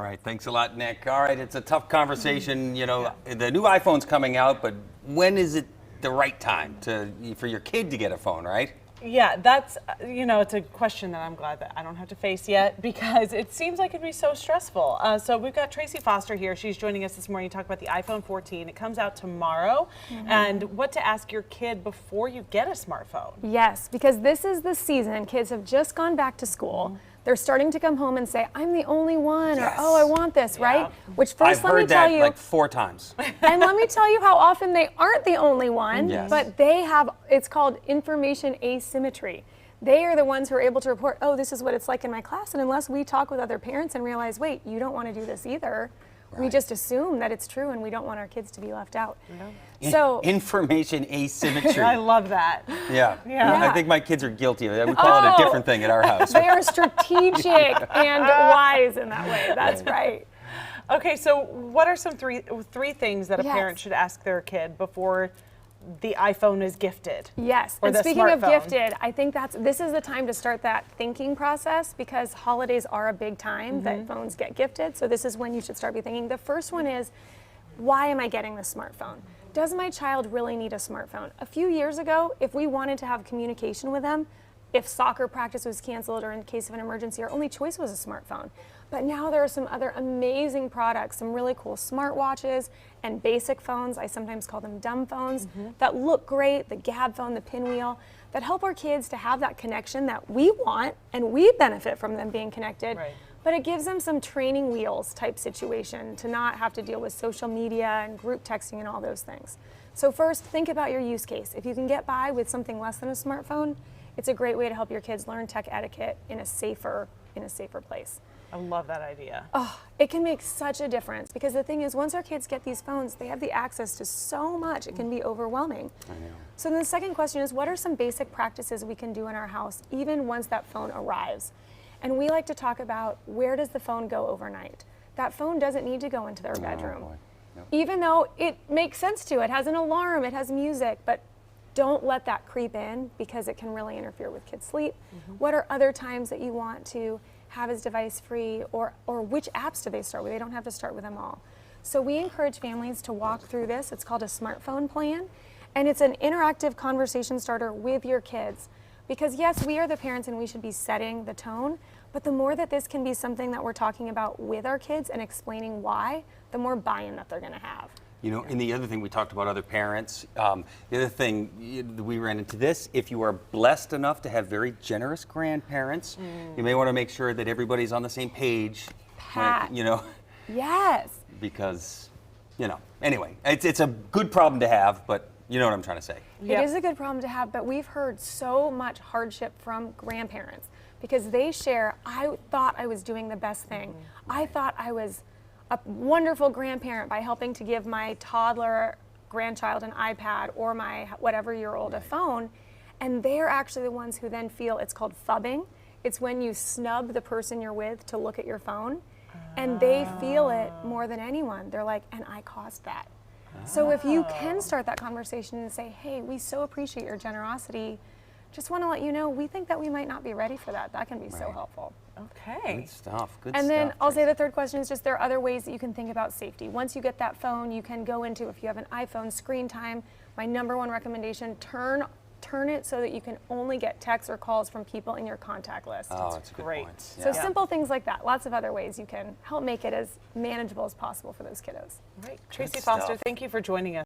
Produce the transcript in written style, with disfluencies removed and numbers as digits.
right, thanks a lot, Nick. All right, it's a tough conversation. You know, the new iPhone's coming out, but when is it the right time for your kid to get a phone, right? Yeah, that's, it's a question that I'm glad that I don't have to face yet because it seems like it'd be so stressful. So we've got Tracy Foster here. She's joining us this morning to talk about the iPhone 14. It comes out tomorrow. And what to ask your kid before you get a smartphone. Yes, because this is the season. Kids have just gone back to school. They're starting to come home and say, I'm the only one, or oh, I want this, right? Which first, let me tell you. I've heard that like 4 times. And let me tell you how often they aren't the only one, Yes. but they have, it's called information asymmetry. They are the ones who are able to report, oh, this is what it's like in my class. And unless we talk with other parents and realize, wait, you don't want to do this either, we just assume that it's true and we don't want our kids to be left out. So information asymmetry. I love that. Yeah. Yeah. I think my kids are guilty of it. We call it a different thing at our house. They are strategic and wise in that way. That's right. Okay, so what are some three things that a parent should ask their kid before the iPhone is gifted? Yes, or and the speaking of smartphone? gifted, I think this is the time to start that thinking process because holidays are a big time that phones get gifted. So this is when you should start be thinking. The first one is, why am I getting this smartphone? Does my child really need a smartphone? A few years ago, if we wanted to have communication with them, if soccer practice was canceled or in case of an emergency, our only choice was a smartphone. But now there are some other amazing products, some really cool smartwatches and basic phones, I sometimes call them dumb phones, that look great, the Gab phone, the Pinwheel, that help our kids to have that connection that we want and we benefit from them being connected. Right. But it gives them some training wheels type situation to not have to deal with social media and group texting and all those things. So first, think about your use case. If you can get by with something less than a smartphone, it's a great way to help your kids learn tech etiquette in a safer place. I love that idea. Oh, it can make such a difference because the thing is, once our kids get these phones, they have the access to so much, it can be overwhelming. I know. So then the second question is, what are some basic practices we can do in our house even once that phone arrives? And we like to talk about, where does the phone go overnight? That phone doesn't need to go into their bedroom. boy. Yep. Even though it makes sense to, it has an alarm, it has music, but don't let that creep in because it can really interfere with kids' sleep. What are other times that you want to have his device free, or which apps do they start with? They don't have to start with them all. So we encourage families to walk through this. It's called a smartphone plan, and it's an interactive conversation starter with your kids. Because yes, we are the parents and we should be setting the tone, but the more that this can be something that we're talking about with our kids and explaining why, the more buy-in that they're gonna have. You know, and the other thing we talked about other parents, the other thing, we ran into this, if you are blessed enough to have very generous grandparents, you may want to make sure that everybody's on the same page. Pat. Yes. Because, anyway, it's a good problem to have, but you know what I'm trying to say. It is a good problem to have, but we've heard so much hardship from grandparents because they share, I thought I was doing the best thing. I thought I was a wonderful grandparent by helping to give my toddler grandchild an iPad or my whatever-year-old a phone, and they're actually the ones who then feel, it's called phubbing. It's when you snub the person you're with to look at your phone, and they feel it more than anyone. They're like, and I caused that. So if you can start that conversation and say, hey, we so appreciate your generosity, just want to let you know, we think that we might not be ready for that. That can be so helpful. Okay. Good stuff, good And stuff. then I'll say the third question is just there are other ways that you can think about safety. Once you get that phone, you can go into, if you have an iPhone, screen time. My #1 recommendation, turn it so that you can only get texts or calls from people in your contact list. Oh, that's a good Great. point. So simple things like that. Lots of other ways you can help make it as manageable as possible for those kiddos. Right. Tracy stuff. Foster, thank you for joining us.